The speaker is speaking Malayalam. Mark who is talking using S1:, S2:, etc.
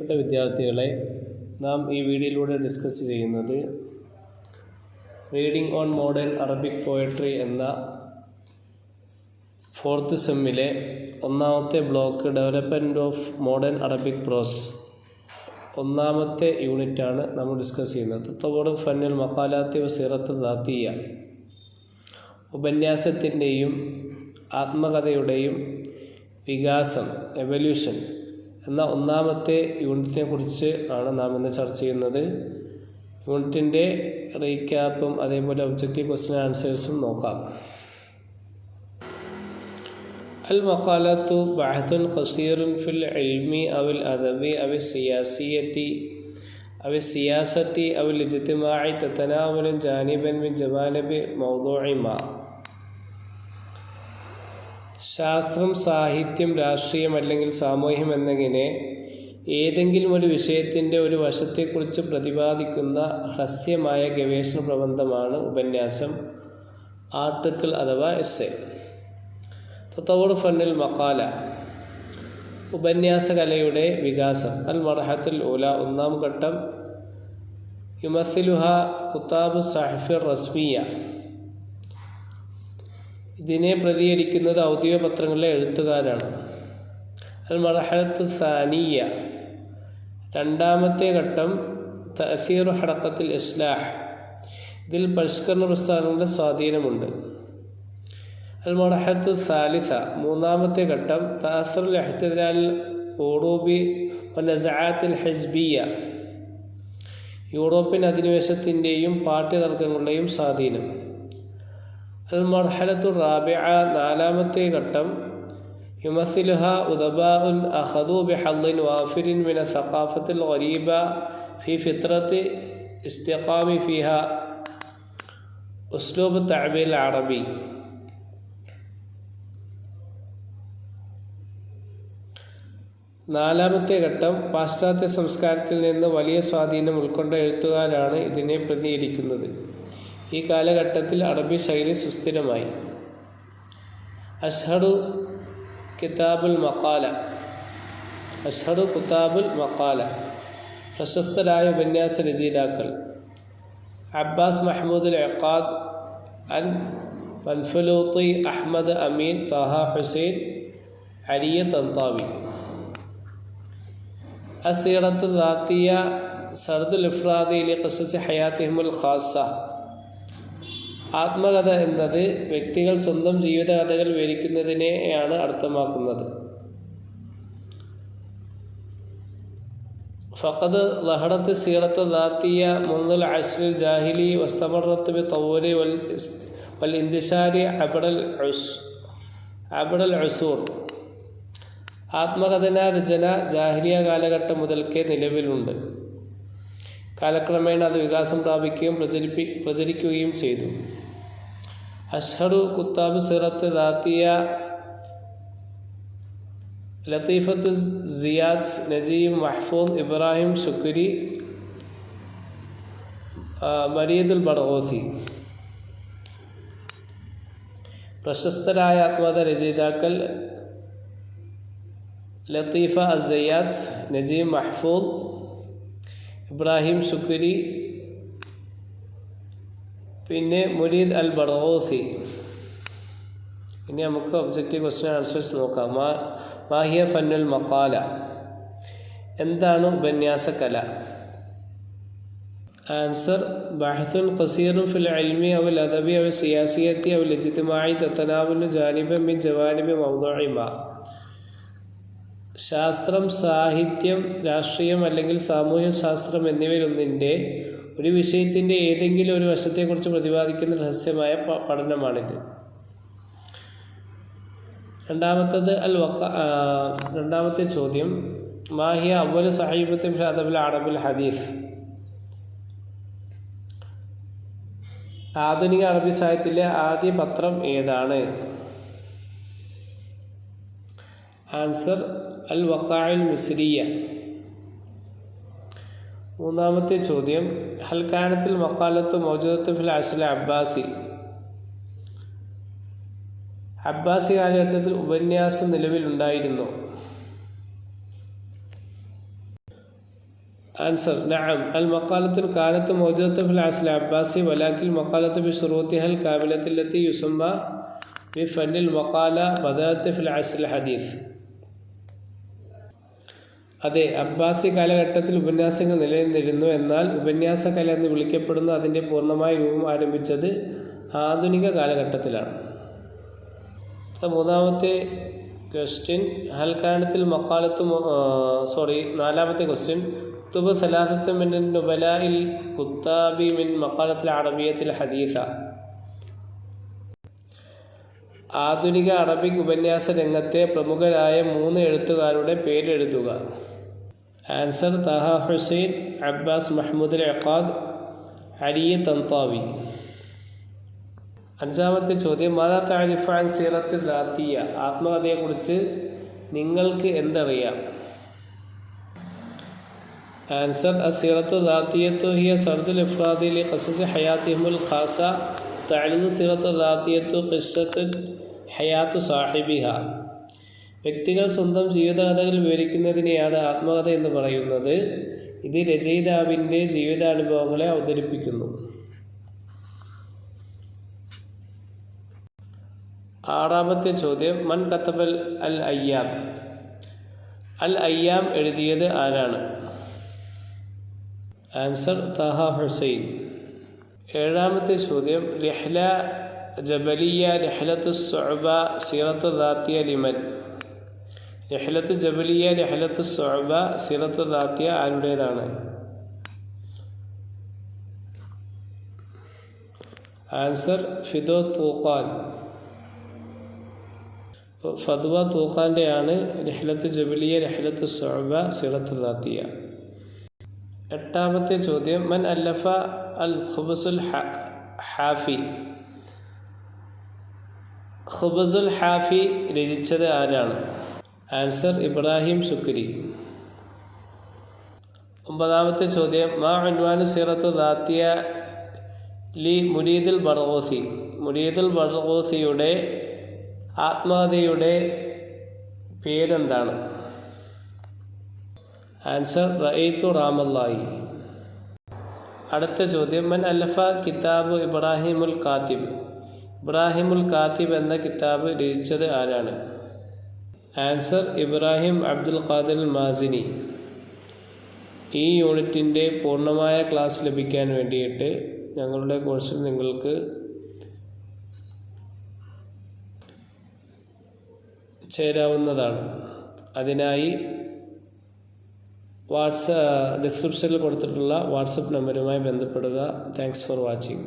S1: പ്രിയപ്പെട്ട വിദ്യാർത്ഥികളെ, നാം ഈ വീഡിയോയിലൂടെ ഡിസ്കസ് ചെയ്യുന്നത് reading on modern Arabic poetry എന്ന 4th സെമ്മിലെ ഒന്നാമത്തെ block development of modern Arabic prose ഒന്നാമത്തെ യൂണിറ്റാണ് നമ്മൾ ഡിസ്കസ് ചെയ്യുന്നത്. തത്വബോധം ഫന്നുൽ മഖാലാത്തി വ സീറത്ത് ദാത്തിയ, ഉപന്യാസത്തിൻ്റെയും ആത്മകഥയുടെയും വികാസം, എവല്യൂഷൻ എന്ന ഒന്നാമത്തെ യൂണിറ്റിനെ കുറിച്ച് ആണ് നാം ഇന്ന് ചർച്ച ചെയ്യുന്നത്. യൂണിറ്റിൻ്റെ റീക്യാപ്പും അതേപോലെ ഒബ്ജക്റ്റീവ് ക്വസ്റ്റ്യൻ ആൻസേഴ്സും നോക്കാം. അൽ മഖാലത്തു ബഹ്സുൻ ഖസീറുൻ ഫിൽ ഇൽമി അവൽ അദബി അവൽ സിയാസത്തി അവൽ ഇജ്തിമാഇ തതനാവലു ജാനിബൻ മിൻ ജവാനിബി മൗദൂഇ മാ. ശാസ്ത്രം, സാഹിത്യം, രാഷ്ട്രീയം അല്ലെങ്കിൽ സാമൂഹ്യം എന്നിങ്ങനെ ഏതെങ്കിലും ഒരു വിഷയത്തിൻ്റെ ഒരു വശത്തെക്കുറിച്ച് പ്രതിപാദിക്കുന്ന ഹ്രസ്വമായ ഗവേഷണ പ്രബന്ധമാണ് ഉപന്യാസം, ആർട്ടിക്കിൾ അഥവാ എസ്സേ. തത്വബോധം ഫന്നുൽ മഖാല, ഉപന്യാസ കലയുടെ വികാസം. അൽ മർഹത്തുൽ ഊല, ഒന്നാം ഘട്ടം. യുമസ്സിലുഹ കുതാബു സഹഫി റസ്മിയ, ഇതിനെ പ്രതികരിക്കുന്നത് ഔദ്യോഗിക പത്രങ്ങളിലെ എഴുത്തുകാരാണ്. അൽ മർഹലത്തു സാനിയ, രണ്ടാമത്തെ ഘട്ടം. തഅസീറു ഹറക്കത്തിൽ ഇസ്ലാഹ്, ഇതിൽ പരിഷ്കരണ പ്രസ്ഥാനങ്ങളുടെ സ്വാധീനമുണ്ട്. അൽ മർഹലത്തു സാലിസ, മൂന്നാമത്തെ ഘട്ടം. തഅസ്സുറുൽ ഇഹ്തിദാൽ ഉറൂബി വ നസഅത്തിൽ ഹിസ്ബിയ, യൂറോപ്യൻ അധിനിവേശത്തിൻ്റെയും പാർട്ടി തർക്കങ്ങളുടെയും സ്വാധീനം. അൽ മർഹലത്തു റാബിഅ, നാലാമത്തെ ഘട്ടം. യുമസ്സിലുഹ ഉദബാഉൻ അഖദു ബിഹദ്ദിൻ വാഫിരിൻ മിന സഖാഫത്തിൽ ഗരീബ ഫി ഫിത്രത്തി ഇസ്തിഖാമി ഫിഹ ഉസ്ലൂബ് തഅബീൽ അറബി. നാലാമത്തെ ഘട്ടം. പാശ്ചാത്യ സംസ്കാരത്തിൽ നിന്ന് വലിയ സ്വാധീനം ഉൾക്കൊണ്ട എഴുത്തുകാരാണ് ഇതിനെ പ്രതികരിക്കുന്നത്. ഈ കാലഘട്ടത്തിൽ അറബി ശൈലി സുസ്ഥിരമായി. അഷ്ഹറു കിതാബുൽ മഖാല, പ്രശസ്തരായ ഉപന്യാസ രചയിതാക്കൾ. അബ്ബാസ് മഹ്മൂദ് അഖാദ്, അൽ മൻഫലൂത്തി, അഹ്മദ് അമീൻ, താഹ ഹുസൈൻ, അലിയ തന്താവി. അസീറത്തു ദാത്തിയ, സർദുൽ ഇഫ്രാദി ലി ഖസസി ഹയാത്തിഹിമുൽ ഖാസ്സ, ആത്മകഥ എന്നത് വ്യക്തികൾ സ്വന്തം ജീവിതകഥകൾ വിവരിക്കുന്നതിനെയാണ് അർത്ഥമാക്കുന്നത്. ഫഖദ് ലഹറത്ത് സീറത്ത് ദാത്തിയ മുൻദുൽ അസ്രിൽ ജാഹിലി വസ്തമറത്ത് ബിതവൂരി വൽ ഇന്തിശാരി അബ്റൽ ഉസൂർ. ആത്മകഥന രചന ജാഹിലിയ കാലഘട്ടം മുതൽക്കേ നിലവിലുണ്ട്. കാലക്രമേണ അത് വികാസം പ്രാപിക്കുകയും പ്രചരിക്കുകയും ചെയ്തു. അഷ്ഹറു കുത്താബ് സിറത്ത് ദാത്തിയ ലത്തീഫത്ത് സിയാദ്, നജീം മഹ്ഫൂദ്, ഇബ്രാഹിം ശുക്രി, മരീദുൽ ബർഗോസി. പ്രശസ്തരായ ആത്മകഥ രചയിതാക്കൾ ലത്തീഫ അസ്സയ്യാദ്, നജീം മഹ്ഫൂദ്, ഇബ്രാഹിം ശുക്രി, പിന്നെ മുരീദ് അൽ ബർഗോസി. ഇനി നമുക്ക് ഒബ്ജക്റ്റീവ് ക്വസ്റ്റ്യൻ ആൻസേഴ്സ് നോക്കാം. മാഹിയ ഫന്നുൽ മഖാല, എന്താണ് ഉപന്യാസകല? ആൻസർ: ബഹ്സുൻ ഖസീറുൻ ഫിൽ ഇൽമി അവൽ അദബി അവൽ സിയാസിയത്തി അവൽ ഇജ്തിമാഇ തതനാവലു ജാനിബൻ മിൻ ജവാനിബി മൗദൂഇ മാ. ശാസ്ത്രം, സാഹിത്യം, രാഷ്ട്രീയം അല്ലെങ്കിൽ സാമൂഹ്യ ശാസ്ത്രം എന്നിവയിലൊന്നിൻ്റെ ഒരു വിഷയത്തിൻ്റെ ഏതെങ്കിലും ഒരു വശത്തെക്കുറിച്ച് പ്രതിപാദിക്കുന്ന രഹസ്യമായ പഠനമാണിത്. രണ്ടാമത്തെ ചോദ്യം: മാഹിയ അവ്വൽ സഹീഫത്തിൻ ഫിൽ അദബിൽ അറബിൽ ഹദീസ്. ആധുനിക അറബി സാഹിത്യത്തിലെ ആദ്യ പത്രം ഏതാണ്? ആൻസർ: അൽ വഖാഇൽ മിസ്രിയ. മൂന്നാമത്തെ ചോദ്യം: ഹൽ കാനത്തിൽ മഖാലത്ത് മൗജൂദത്ത് ഫിൽ അസ്റിൽ അബ്ബാസി. അബ്ബാസി കാലഘട്ടത്തിൽ ഉപന്യാസം നിലവിലുണ്ടായിരുന്നു. ആൻസർ നഅം അൽ മഖാലത്തുൻ കാനത്ത് മൗജൂദത്തുൻ ഫിൽ അസ്ൽ അബ്ബാസി വലാകിൽ മഖാലത്തു ബിശുറൂതിഹൽ കാമിലത്തി ലത്തി യുസമ്മ ബിഫന്നിൽ മഖാല ബദഅത്ത് ഫിൽ അസ്ൽ ഹദീസ്. അതെ, അബ്ബാസി കാലഘട്ടത്തിൽ ഉപന്യാസങ്ങൾ നിലനിന്നിരുന്നു. എന്നാൽ ഉപന്യാസ കല എന്ന് വിളിക്കപ്പെടുന്ന അതിൻ്റെ പൂർണ്ണമായ രൂപം ആരംഭിച്ചത് ആധുനിക കാലഘട്ടത്തിലാണ്. മൂന്നാമത്തെ ക്വസ്റ്റ്യൻ ഹൽക്കാനത്തിൽ മക്കാലത്ത് നാലാമത്തെ ക്വസ്റ്റ്യൻ തുബ് സലാസത്ത് മിൻ നുബലാഇൽ കുത്താബി മിൻ മക്കാലത്തിൽ അറബിയത്തിൽ ഹദീസ. ആധുനിക അറബിക് ഉപന്യാസ രംഗത്തെ പ്രമുഖരായ 3 എഴുത്തുകാരുടെ പേരെഴുതുക. ആൻസർ തഹ ഹുസൈൻ, അബ്ബാസ് മഹ്മൂദ് അൽ അഖാദ്, അലി തൻതാവി. അഞ്ചാമത്തെ ചോദ്യം മാദാ തഅരിഫു അൻ സീറത്തി ദാത്തിയ. ആത്മകഥയെക്കുറിച്ച് നിങ്ങൾക്ക് എന്തറിയാം? ആൻസർ അസ്സീറത്തു ദാത്തിയത്തു ഹിയ സർദുൽ ഇഫ്രാദി ലി ഖസസി ഹയാതിഹിമുൽ ഖാസ തഅലിദു സീറത്തു ദാത്തിയത്തു ഖിസ്സത്തുൻ ഹയാത്തു സാഹിബിഹ. വ്യക്തികൾ സ്വന്തം ജീവിതകഥകൾ വിവരിക്കുന്നതിനെയാണ് ആത്മകഥ എന്ന് പറയുന്നത്. ഇത് രചയിതാവിൻ്റെ ജീവിതാനുഭവങ്ങളെ അവതരിപ്പിക്കുന്നു. ആറാമത്തെ ചോദ്യം മൻ കത്തബൽ അൽ അയ്യാം. അൽ അയ്യാം എഴുതിയത് ആരാണ്? ആൻസർ തഹ ഹുസൈൻ. ഏഴാമത്തെ ചോദ്യം റിഹ്ല ജബലിയ റിഹ്ലത്തു സുഅബ സീറത്തു ദാത്തിയ ലിമൻ. റിഹ്ലത്തു ജബലിയ റിഹ്ലത്തു സുഅബ സീറത്തു ദാത്തിയ ആരുടേതാണ്? ആൻസർ ഫിദോ തൂഖാൻ. ഫദ്വ തൂഖാൻ്റെയാണ് റിഹ്ലത്തു ജബലിയ റിഹ്ലത്തു സുഅബ സീറത്തു ദാത്തിയ. എട്ടാമത്തെ ചോദ്യം മൻ അല്ലഫ അൽ ഖുബ്സുൽ ഹാഫി. ഖുബ്സുൽ ഹാഫി രചിച്ചത് ആരാണ്? ആൻസർ ഇബ്രാഹിം ശുക്രി. ഒമ്പതാമത്തെ ചോദ്യം മാ ഉൻവാനു സീറത്തു ദാത്തിയ ലി മുരീദുൽ ബർഗൂസി. മുരീദുൽ ബർഗൂസിയുടെ ആത്മകഥയുടെ പേരെന്താണ്? ആൻസർ റഅയ്തു റാമല്ലാഹി. അടുത്ത ചോദ്യം മൻ അല്ലഫ കിതാബ് ഇബ്രാഹിമുൽ കാത്തിബ്. ഇബ്രാഹിമുൽ കാത്തിബ് എന്ന കിതാബ് രചിച്ചത് ആരാണ്? ആൻസർ ഇബ്രാഹിം അബ്ദുൽ ഖാദിർ മാസിനി. ഈ യൂണിറ്റിൻ്റെ പൂർണ്ണമായ ക്ലാസ് ലഭിക്കാൻ വേണ്ടിയിട്ട് ഞങ്ങളുടെ കോഴ്സിൽ നിങ്ങൾക്ക് ചേരാവുന്നതാണ്. അതിനായി ഡിസ്ക്രിപ്ഷനിൽ കൊടുത്തിട്ടുള്ള വാട്സപ്പ് നമ്പറുമായി ബന്ധപ്പെടുക. Thanks for watching.